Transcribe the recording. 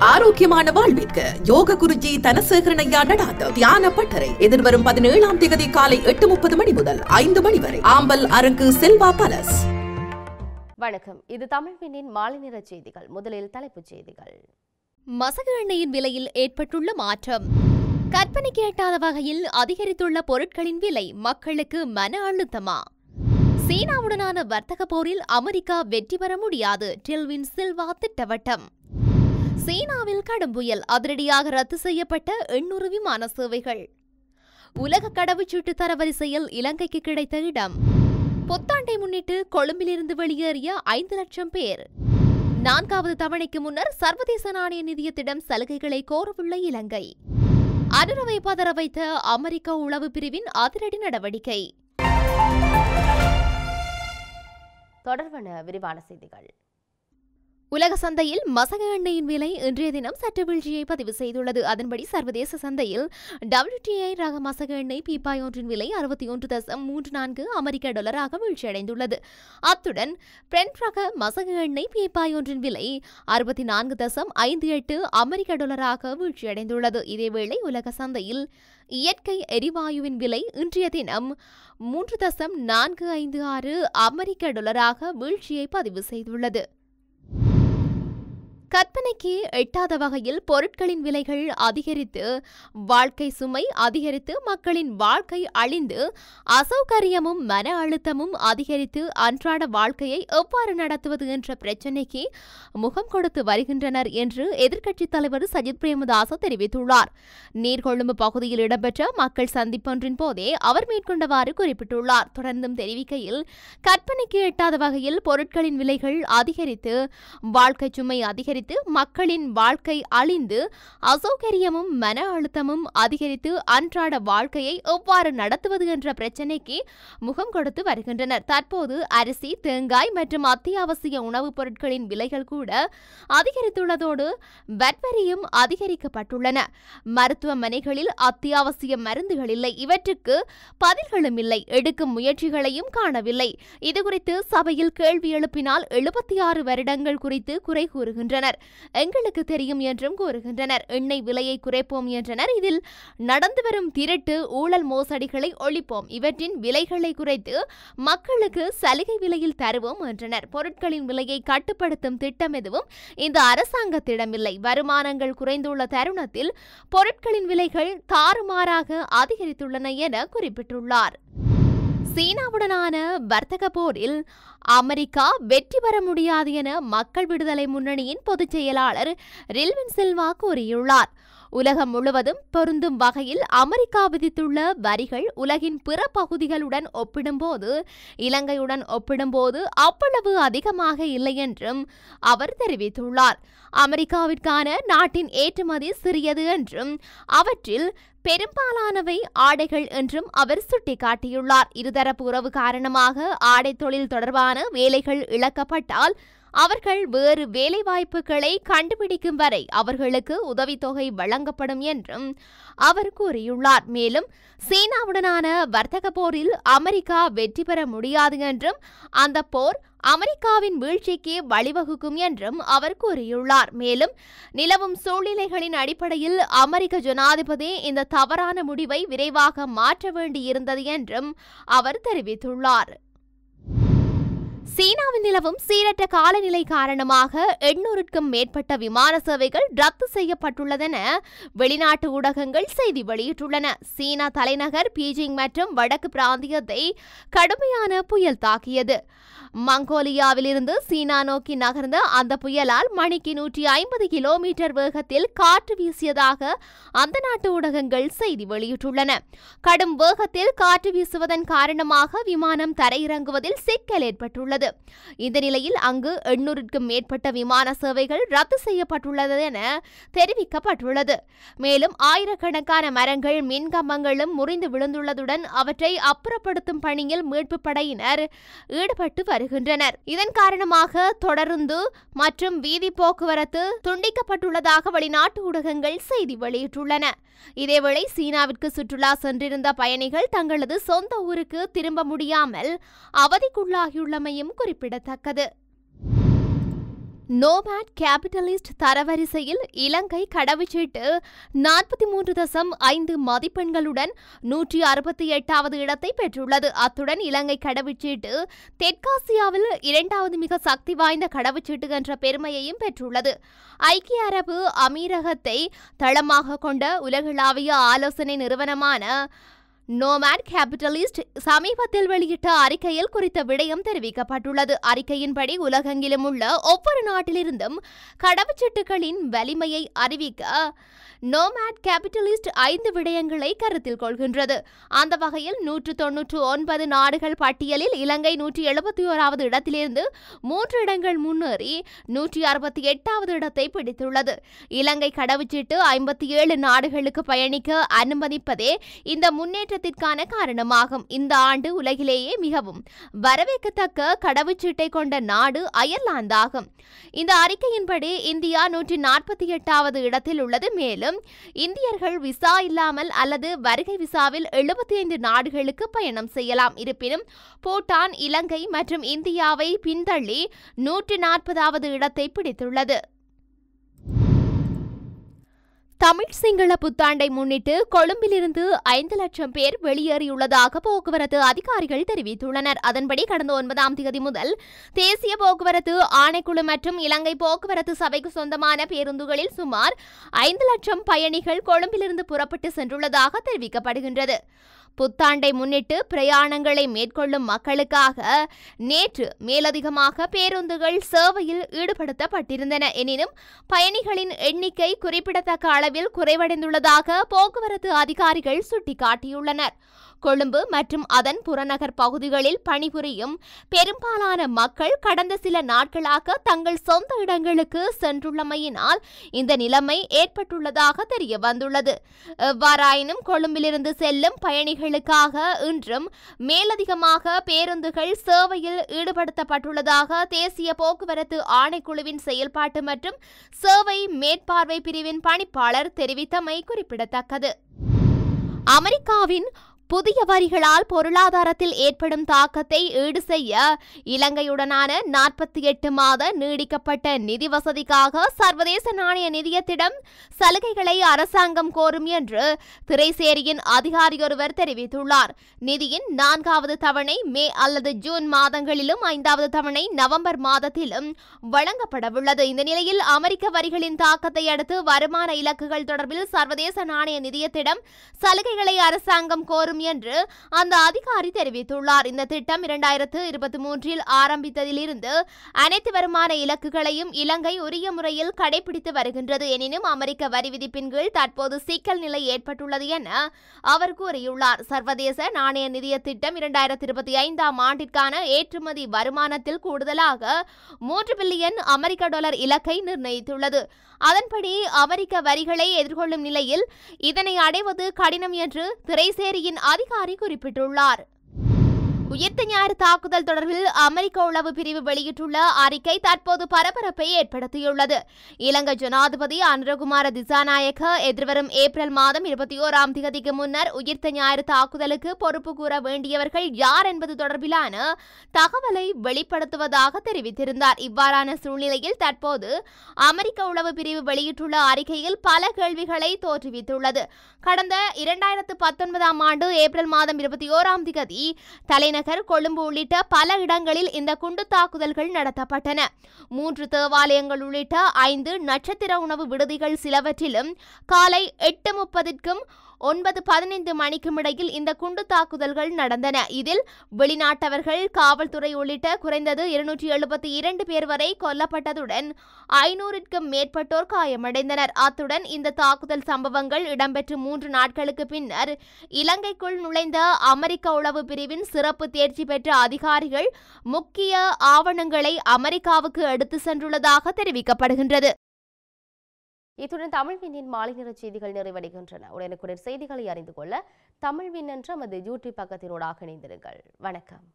ஆரோக்கியமான வாழ்விற்கு யோக குருஜி தனசேகரனையா நடாத்த தியான பட்டறை எதிர்வரும் 17ஆம் தேதி காலை 8:30 மணி முதல் 5 மணி வரை ஆம்பல் அரங்கு செல்வா பலஸ். வணக்கம், இது தமிழ்வினின் மாலை நேர செய்திகள். முதலில் தலைப்புச் செய்திகள். மசகு எண்ணெயின் விலையில் ஏற்பட்டுள்ள மாற்றம். கற்பனைக்கு எட்டாத வகையில் அதிகரித்துள்ள பொருட்களின் விலை மக்களுக்கு மன அழுத்தமா? சீனாவுடனான வர்த்தக போரில் அமெரிக்கா வெற்றி பெற முடியாது, டில்வின் சில்வா திட்டவட்டம். சீனாவில் கடும் புயல், அதிரடியாக ரத்து செய்யப்பட்ட 800 விமான சேவைகள். உலக கடவுச்சீட்டு தரவரிசையில் இலங்கைக்கு கிடைத்த இடம். புத்தாண்டை முன்னிட்டு கொழும்பிலிருந்து வெளியேறிய 5 லட்சம் பேர். 4வது தவணைக்கு முன்னர் சர்வதேச நாணய நிதியத்திடம் சலுகைகளை கோரவுள்ள இலங்கை. அனுரவை பதற வைத்த அமெரிக்க உளவு பிரிவின் அதிரடி நடவடிக்கை. தொடர்பான விரிவான செய்திகள். உலக சந்தையில் மசகு எண்ணெயின் விலை இன்றைய தினம் சற்று வீழ்ச்சியை பதிவு செய்துள்ளது. அதன்படி சர்வதேச சந்தையில் WTI ரக மசகு எண்ணெய் பீப்பாய் ஒன்றின் விலை 61.34 அமெரிக்க டாலராக வீழ்ச்சியடைந்துள்ளது. அத்துடன் பிரெண்ட் ரக மசகு எண்ணெய் பீப்பாய் ஒன்றின் விலை 64.58 அமெரிக்க டாலராக வீழ்ச்சியடைந்துள்ளது. இதேவேளை உலக சந்தையில் இயற்கை எரிவாயுவின் விலை இன்றைய தினம் 3.456 அமெரிக்க டாலராக வீழ்ச்சியை பதிவு செய்துள்ளது. கற்பனைக்கு எட்டாத வகையில் பொருட்களின் விலைகள் அதிகரித்து, வாழ்க்கை சுமை அதிகரித்து, மக்களின் வாழ்க்கை அழிந்து, அசௌகரியமும் மன அழுத்தமும் அதிகரித்து அன்றாட வாழ்க்கையை எவ்வாறு நடத்துவது என்ற பிரச்சினைக்கு முகம் கொடுத்து வருகின்றனர் என்று எதிர்க்கட்சித் தலைவர் சஜித் பிரேமதாச தெரிவித்துள்ளார். நீர்கொழும்பு பகுதியில் இடம்பெற்ற மக்கள் சந்திப்பொன்றின் போதே அவர் மேற்கொண்டவாறு குறிப்பிட்டுள்ளார். தொடர்ந்தும் தெரிவிக்கையில், கற்பனைக்கு எட்டாத வகையில் பொருட்களின் விலைகள் அதிகரித்து, வாழ்க்கை சுமை அதிகரித்து, மக்களின் வாழ்க்கை அழிந்து, அசௌகரியமும் மன அழுத்தமும் அதிகரித்து அன்றாட வாழ்க்கையை எவ்வாறு நடத்துவது என்ற பிரச்சினைக்கு முகம் கொடுத்து வருகின்றனர். தற்போது அரிசி, தேங்காய் மற்றும் அத்தியாவசிய உணவுப் பொருட்களின் விலைகள் கூட அதிகரித்துள்ளதோடு வட்வரியும் அதிகரிக்கப்பட்டுள்ளன. மருத்துவமனைகளில் அத்தியாவசிய மருந்துகள் இல்லை, இவற்றுக்கு பதில்களும் இல்லை, எடுக்கும் முயற்சிகளையும் காணவில்லை. இதுகுறித்து சபையில் கேள்வி எழுப்பினால் 76 வருடங்கள் குறித்து குறை கூறுகின்றனர். எங்களுக்கு தெரியும் என்றும் கூறுகின்றனர். எண்ணெய் விலையை குறைப்போம் என்றனர். இதில் நடந்து வரும் திருட்டு, ஊழல், மோசடிகளை ஒழிப்போம், இவற்றின் விலைகளை குறைத்து மக்களுக்கு சலுகை விலையில் தருவோம் என்றனர். பொருட்களின் விலையை கட்டுப்படுத்தும் திட்டம் எதுவும் இந்த அரசாங்கத்திடமில்லை. வருமானங்கள் குறைந்துள்ள தருணத்தில் பொருட்களின் விலைகள் தாறுமாறாக அதிகரித்துள்ளன என குறிப்பிட்டுள்ளார். சீனாவுடனான வர்த்தக போரில் அமெரிக்கா வெற்றி பெற முடியாது என மக்கள் விடுதலை முன்னணியின் பொதுச் செயலாளர் டில்வின் சில்வா கூறியுள்ளார். உலகம் முழுவதும் பொருந்தும் வகையில் அமெரிக்கா விதித்துள்ள வரிகள் உலகின் பிற பகுதிகளுடன் ஒப்பிடும்போது, இலங்கையுடன் ஒப்பிடும்போது அவ்வளவு அதிகமாக இல்லை என்றும் அவர் தெரிவித்துள்ளார். அமெரிக்காவிற்கான நாட்டின் ஏற்றுமதி சிறியது என்றும் அவற்றில் பெரும்பாலானவை ஆடைகள் என்றும் அவர் சுட்டிக்காட்டியுள்ளார். இருதரப்பு உறவு காரணமாக ஆடை தொழில் தொடர்பான வேலைகள் இழக்கப்பட்டால் அவர்கள் வேறு வேலைவாய்ப்புகளை கண்டுபிடிக்கும் வரை அவர்களுக்கு உதவித்தொகை வழங்கப்படும் என்றும் அவர் கூறியுள்ளார். மேலும் சீனாவுடனான வர்த்தக போரில் அமெரிக்கா வெற்றி பெற முடியாது என்றும் அந்த போர் அமெரிக்காவின் வீழ்ச்சிக்கு வழிவகுக்கும் என்றும் அவர் கூறியுள்ளார். மேலும் நிலவும் சூழ்நிலைகளின் அடிப்படையில் அமெரிக்க ஜனாதிபதி இந்த தவறான முடிவை விரைவாக மாற்ற வேண்டியிருந்தது என்றும் அவர் தெரிவித்துள்ளார். சீனாவில் நிலவும் சீரற்ற காலநிலை காரணமாக 800க்கும் மேற்பட்ட விமான சேவைகள் ரத்து செய்யப்பட்டுள்ளதென வெளிநாட்டு ஊடகங்கள் செய்தி வெளியிட்டுள்ளன. சீனா தலைநகர் பீஜிங் மற்றும் வடக்கு பிராந்தியத்தை கடுமையான புயல் தாக்கியது. மங்கோலியாவிலிருந்து சீனா நோக்கி நகர்ந்த அந்த புயலால் மணிக்கு 150 கிலோமீட்டர் வேகத்தில் காற்று வீசியதாக அந்த நாட்டு ஊடகங்கள் செய்தி வெளியிட்டுள்ளன. கடும் வேகத்தில் காற்று வீசுவதன் காரணமாக விமானம் தரையிறங்குவதில் சிக்கல் ஏற்பட்டுள்ளது. இந்த நிலையில் அங்கு 800க்கும் மேற்பட்ட விமான சேவைகள் ரத்து செய்யப்பட்டுள்ளது என தெரிவிக்கப்பட்டுள்ளது. மேலும் ஆயிரக்கணக்கான மரங்கள், மின்கம்பங்களும் முறிந்து விழுந்துள்ளதுடன் அவற்றை அப்புறப்படுத்தும் பணியில் மீட்பு படையினர் ஈடுபட்டு வருகின்றனர். இதன் காரணமாக தொடருந்து மற்றும் வீதி போக்குவரத்து துண்டிக்கப்பட்டுள்ளதாக வெளிநாட்டு ஊடகங்கள் செய்தி வெளியிட்டுள்ளன. இதேவேளை சீனாவிற்கு சுற்றுலா சென்றிருந்த பயணிகள் தங்களது சொந்த ஊருக்கு திரும்ப முடியாமல் அவதிக்குள்ளாகியுள்ளமையும் குறிப்பிடத்தக்கது. நோமேட் கேபிட்டலிஸ்ட் தரவரிசையில் இலங்கை கடவுச்சீட்டு 43.5 மதிப்பெண்களுடன் 168வது இடத்தை பெற்றுள்ளது. அத்துடன் இலங்கை கடவுச்சீட்டு தெற்காசியாவில் 2வது மிக சக்தி வாய்ந்த கடவுச்சீட்டு என்ற பெருமையையும் பெற்றுள்ளது. ஐக்கிய அரபு அமீரகத்தை தளமாக கொண்ட உலகளாவிய ஆலோசனை நிறுவனமான நோமேட் கேபிட்டலிஸ்ட் சமீபத்தில் வெளியிட்ட அறிக்கையில் குறித்த விடயம் தெரிவிக்கப்பட்டுள்ளது. அறிக்கையின்படி உலகெங்கிலும் உள்ள ஒவ்வொரு நாட்டிலிருந்தும் கடவுச்சீட்டுகளின் வலிமையை அறிவிக்க நோமேட் கேபிட்டலிஸ்ட் 5 விடயங்களை கருத்தில் கொள்கின்றது. அந்த வகையில் 199 நாடுகள் பட்டியலில் இலங்கை 171வது இடத்திலிருந்து 3 இடங்கள் முன்னேறி 168வது இடத்தை பிடித்துள்ளது. இலங்கை கடவுச்சீட்டு 57 நாடுகளுக்கு பயணிக்க அனுமதிப்பதே இந்த முன்னேற்றத்திற்கான காரணமாகும். இந்த ஆண்டு உலகிலேயே மிகவும் வரவேற்கத்தக்க கடவுச்சீட்டை கொண்ட நாடு அயர்லாந்தாகும். இந்த அறிக்கையின்படி இந்தியா 148வது இடத்தில் உள்ளது. மேலும் இந்தியர்கள் விசா இல்லாமல் அல்லது வருகை விசாவில் 75 நாடுகளுக்கு பயணம் செய்யலாம். இருப்பினும் பூட்டான், இலங்கை மற்றும் இந்தியாவை பின்தள்ளி 140வது இடத்தை பிடித்துள்ளது. தமிழ் சிங்கள புத்தாண்டை முன்னிட்டு கொழும்பிலிருந்து 5 லட்சம் பேர் வெளியேறியுள்ளதாக போக்குவரத்து அதிகாரிகள் தெரிவித்துள்ளனர். அதன்படி கடந்த 9ஆம் தேதி முதல் தேசிய போக்குவரத்து ஆணைக்குழு மற்றும் இலங்கை போக்குவரத்து சபைக்கு சொந்தமான பேருந்துகளில் சுமார் 5 லட்சம் பயணிகள் கொழும்பிலிருந்து புறப்பட்டு சென்றுள்ளதாக தெரிவிக்கப்படுகின்றது. புத்தாண்டை முன்னிட்டு பிரயாணங்களை மேற்கொள்ளும் மக்களுக்காக நேற்று மேலதிகமாக பேருந்துகள் சேவையில் ஈடுபடுத்தப்பட்டிருந்தன. எனினும் பயணிகளின் எண்ணிக்கை குறிப்பிடத்தக்க அளவில் குறைவடைந்துள்ளதாக போக்குவரத்து அதிகாரிகள் சுட்டிக்காட்டியுள்ளனர். கொழும்பு மற்றும் அதன் புறநகர் பகுதிகளில் பணிபுரியும் பெரும்பாலான மக்கள் கடந்த சில நாட்களாக தங்கள் சொந்த இடங்களுக்கு சென்றுள்ளமையினால் இந்த நிலைமை ஏற்பட்டுள்ளதாக தெரிய வந்துள்ளது. எவ்வாறாயினும் கொழும்பிலிருந்து செல்லும் பயணிகளுக்காக இன்றும் மேலதிகமாக பேருந்துகள் சேவையில் ஈடுபடுத்தப்பட்டுள்ளதாக தேசிய போக்குவரத்து ஆணைக்குழுவின் செயல்பாட்டு மற்றும் சேவை மேற்பார்வை பிரிவின் பணிப்பாளர் தெரிவித்தமை குறிப்பிடத்தக்கது. அமெரிக்காவின் புதிய வரிகளால் பொருளாதாரத்தில் ஏற்படும் தாக்கத்தை ஈடு செய்ய இலங்கையுடனான 48 மாத நீடிக்கப்பட்ட நிதி வசதிக்காக சர்வதேச நாணய நிதியத்திடம் சலுகைகளை அரசாங்கம் கோரும் என்று திரைசேரியின் அதிகாரியொருவர் தெரிவித்துள்ளார். நிதியின் 4வது தவணை மே அல்லது ஜூன் மாதங்களிலும் 5வது தவணை நவம்பர் மாதத்திலும் வழங்கப்படவுள்ளது. இந்த நிலையில் அமெரிக்க வரிகளின் தாக்கத்தை அடுத்து வருமான இலக்குகள் தொடர்பில் சர்வதேச நாணய நிதியத்திடம் சலுகைகளை அரசாங்கம் கோரும் என்று அந்த அதிகாரி தெரிவித்துள்ளார். இந்த திட்டம் 2023 ஆரம்பித்ததிலிருந்து அனைத்து வருமான இலக்குகளையும் இலங்கை உரிய முறையில் கடைபிடித்து வருகின்றது. எனினும் அமெரிக்க வரி விதிப்பின் கீழ் தற்போது சிக்கல் நிலை ஏற்பட்டுள்ளது என அவர் கூறியுள்ளார். சர்வதேச நாணய நிதிய திட்டம் 2025ஆம் ஆண்டிற்கான ஏற்றுமதி வருமானத்தில் கூடுதலாக $3 பில்லியன் அமெரிக்க இலக்கை நிர்ணயித்துள்ளது. அதன்படி அமெரிக்க வரிகளை எதிர்கொள்ளும் நிலையில் இதனை அடைவது கடினம் என்று திரைசேரியின் அதிகாரி குறிப்பிட்டுள்ளார். உயிர்த்த ஞாயிறு தாக்குதல் தொடர்பில் அமெரிக்க உளவு பிரிவு வெளியிட்டுள்ள அறிக்கை தற்போது பரபரப்பை ஏற்படுத்தியுள்ளது. இலங்கை ஜனாதிபதி அனுரகுமார திசாநாயக்க எதிர்வரும் ஏப்ரல் மாதம் 21ஆம் தேதிக்கு முன்னர் உயிர்த்த ஞாயிறு தாக்குதலுக்கு பொறுப்பு கூற வேண்டியவர்கள் யார் என்பது தொடர்பிலான தகவலை வெளிப்படுத்துவதாக தெரிவித்திருந்தார். இவ்வாறான சூழ்நிலையில் தற்போது அமெரிக்க உளவு பிரிவு வெளியிட்டுள்ள அறிக்கையில் பல கேள்விகளை தோற்றுவித்துள்ளது. கடந்த 2019ஆம் ஆண்டு ஏப்ரல் மாதம் 21ஆம் தேதி தலைநகர் கொழும்பு உள்ளிட்ட பல இடங்களில் இந்த குண்டு தாக்குதல்கள் நடத்தப்பட்டன. 3 தேவாலயங்கள் உள்ளிட்ட 5 நட்சத்திர உணவு விடுதிகள் சிலவற்றிலும் காலை 8:30க்கும் 9:15 மணிக்கும் இடையில் இந்த குண்டு தாக்குதல்கள் நடந்தன. இதில் வெளிநாட்டவர்கள், காவல்துறை உள்ளிட்ட குறைந்தது 272 பேர் வரை கொல்லப்பட்டதுடன் 500க்கும் மேற்பட்டோர் காயமடைந்தனர். அத்துடன் இந்த தாக்குதல் சம்பவங்கள் இடம்பெற்று 3 நாட்களுக்கு பின்னர் இலங்கைக்குள் நுழைந்த அமெரிக்க உளவு பிரிவின் சிறப்பு தேர்ச்சி பெற்ற அதிகாரிகள் முக்கிய ஆவணங்களை அமெரிக்காவுக்கு எடுத்து சென்றுள்ளதாக தெரிவிக்கப்படுகின்றது. இத்துடன் தமிழ்வினின் மாலை நேர செய்திகள் நிறைவடைகின்றன. உடனுக்குடன் செய்திகளை அறிந்து கொள்ள தமிழ்வின் என்ற நமது யூடியூப் பக்கத்தினூடாக இணைந்திருங்கள். வணக்கம்.